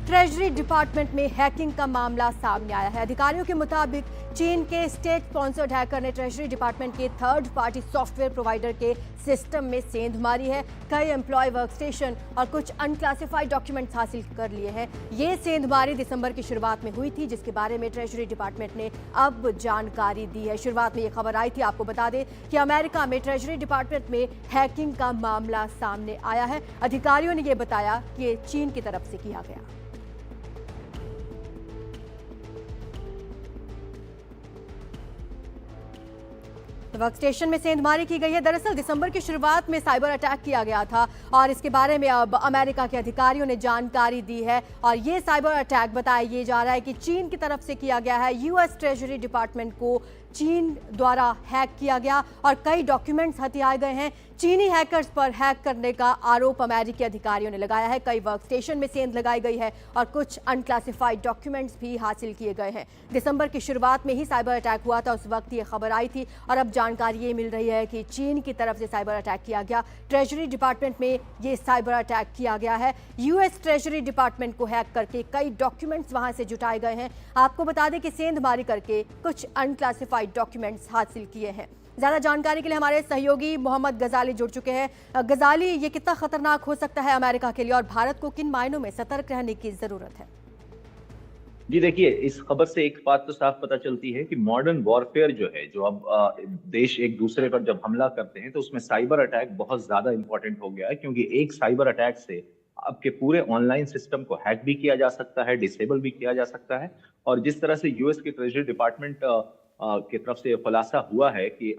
Treasury department में hacking का मामला सामने आया है। अधिकारियों के मुताबिक चीन के स्टेट स्पॉन्सर्ड हैकर ने ट्रेजरी डिपार्टमेंट के थर्ड पार्टी सॉफ्टवेयर प्रोवाइडर के सिस्टम में सेंध मारी है। कई एम्प्लॉय वर्क स्टेशन और कुछ अनक्लासिफाइड डॉक्यूमेंट्स हासिल कर लिए हैं। ये सेंधमारी दिसंबर की शुरुआत में हुई थी, जिसके बारे में ट्रेजरी डिपार्टमेंट ने अब जानकारी दी है। शुरुआत में ये खबर आई थी, आपको बता दें कि अमेरिका में ट्रेजरी डिपार्टमेंट में हैकिंग का मामला सामने आया है। अधिकारियों ने यह बताया कि ये चीन की तरफ से किया गया। वर्क स्टेशन में सेंधमारी की गई है। दरअसल दिसंबर की शुरुआत में साइबर अटैक किया गया था और इसके बारे में अब अमेरिका के अधिकारियों ने जानकारी दी है और ये साइबर अटैक बताया ये जा रहा है कि चीन की तरफ से किया गया है। यूएस ट्रेजरी डिपार्टमेंट को चीन द्वारा हैक किया गया और कई डॉक्यूमेंट्स हथियाए गए हैं। चीनी हैकर्स पर हैक करने का आरोप अमेरिकी अधिकारियों ने लगाया है। कई वर्क स्टेशन में सेंध लगाई गई है और कुछ अनक्लासिफाइड डॉक्यूमेंट्स भी हासिल किए गए हैं। दिसंबर की शुरुआत में ही साइबर अटैक हुआ था, उस वक्त ये खबर आई थी और अब जानकारी ये मिल रही है कि चीन की तरफ से साइबर अटैक किया गया। ट्रेजरी डिपार्टमेंट में ये साइबर अटैक किया गया है। यूएस ट्रेजरी डिपार्टमेंट को हैक करके कई डॉक्यूमेंट्स वहां से जुटाए गए हैं। आपको बता दें कि सेंधमारी करके कुछ अनक्लासिफाइड डॉक्यूमेंट्स हासिल किए हैं। ज्यादा जानकारी के लिए हमारे सहयोगी मोहम्मद गजाली जुड़ चुके हैं। गजाली, ये कितना खतरनाक हो सकता है अमेरिका के लिए और भारत को किन मायनों में सतर्क रहने की जरूरत है? जी देखिए, इस खबर से एक बात तो साफ पता चलती है कि मॉडर्न वॉरफेयर जो है, जो अब देश एक दूसरे पर जब हमला करते हैं तो उसमें साइबर अटैक बहुत ज्यादा इंपॉर्टेंट हो गया है, क्योंकि एक साइबर अटैक से आपके पूरे ऑनलाइन सिस्टम को हैक भी किया जा सकता है, डिसेबल भी किया जा सकता है। और जिस तरह से यूएस के ट्रेजरी डिपार्टमेंट की तरफ से खुलासा हुआ है कि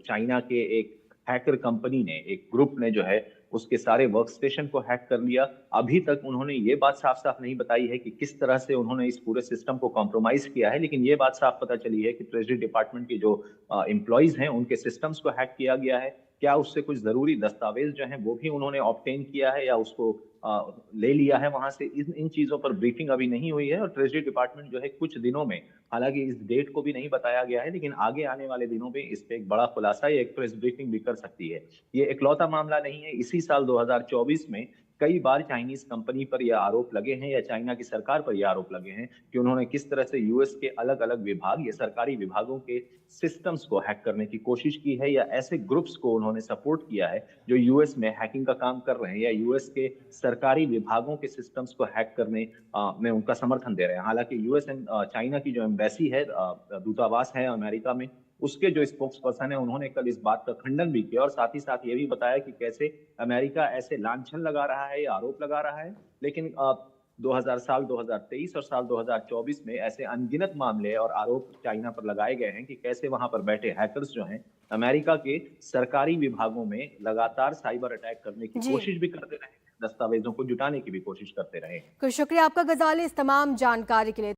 चाइना के एक हैकर कंपनी ने, एक ग्रुप ने जो है उसके सारे वर्क स्टेशन को हैक कर लिया। अभी तक उन्होंने ये बात साफ साफ नहीं बताई है कि किस तरह से उन्होंने इस पूरे सिस्टम को कॉम्प्रोमाइज किया है, लेकिन ये बात साफ पता चली है कि ट्रेजरी डिपार्टमेंट के जो एम्प्लॉइज हैं उनके सिस्टम्स को हैक किया गया है। क्या उससे कुछ जरूरी दस्तावेज जो हैं वो भी उन्होंने ऑब्टेन किया है या उसको ले लिया है वहां से, इन चीजों पर ब्रीफिंग अभी नहीं हुई है। और ट्रेजरी डिपार्टमेंट जो है कुछ दिनों में, हालांकि इस डेट को भी नहीं बताया गया है, लेकिन आगे आने वाले दिनों में इस पे एक बड़ा खुलासा या एक प्रेस ब्रीफिंग भी कर सकती है। ये इकलौता मामला नहीं है। इसी साल 2024 में कई बार चाइनीज कंपनी पर यह आरोप लगे हैं या चाइना की सरकार पर यह आरोप लगे हैं कि उन्होंने किस तरह से यूएस के अलग अलग विभाग या सरकारी विभागों के सिस्टम्स को हैक करने की कोशिश की है, या ऐसे ग्रुप्स को उन्होंने सपोर्ट किया है जो यूएस में हैकिंग का काम कर रहे हैं या यूएस के सरकारी विभागों के सिस्टम्स को हैक करने में उनका समर्थन दे रहे हैं। हालांकि यूएस एंड चाइना की जो एम्बेसी है, दूतावास है अमेरिका में, उसके जो स्पोक्स पर्सन है उन्होंने कल इस बात का खंडन भी किया और साथ ही साथ ये भी बताया कि कैसे अमेरिका ऐसे लांछन लगा रहा है या आरोप लगा रहा है, लेकिन 2023 और साल 2024 में ऐसे अनगिनत मामले और आरोप चाइना पर लगाए गए हैं कि कैसे वहां पर बैठे हैकर्स जो हैं अमेरिका के सरकारी विभागों में लगातार साइबर अटैक करने की कोशिश भी करते रहे, दस्तावेजों को जुटाने की भी कोशिश करते रहे। कुछ शुक्रिया आपका गजाली इस तमाम जानकारी के लिए।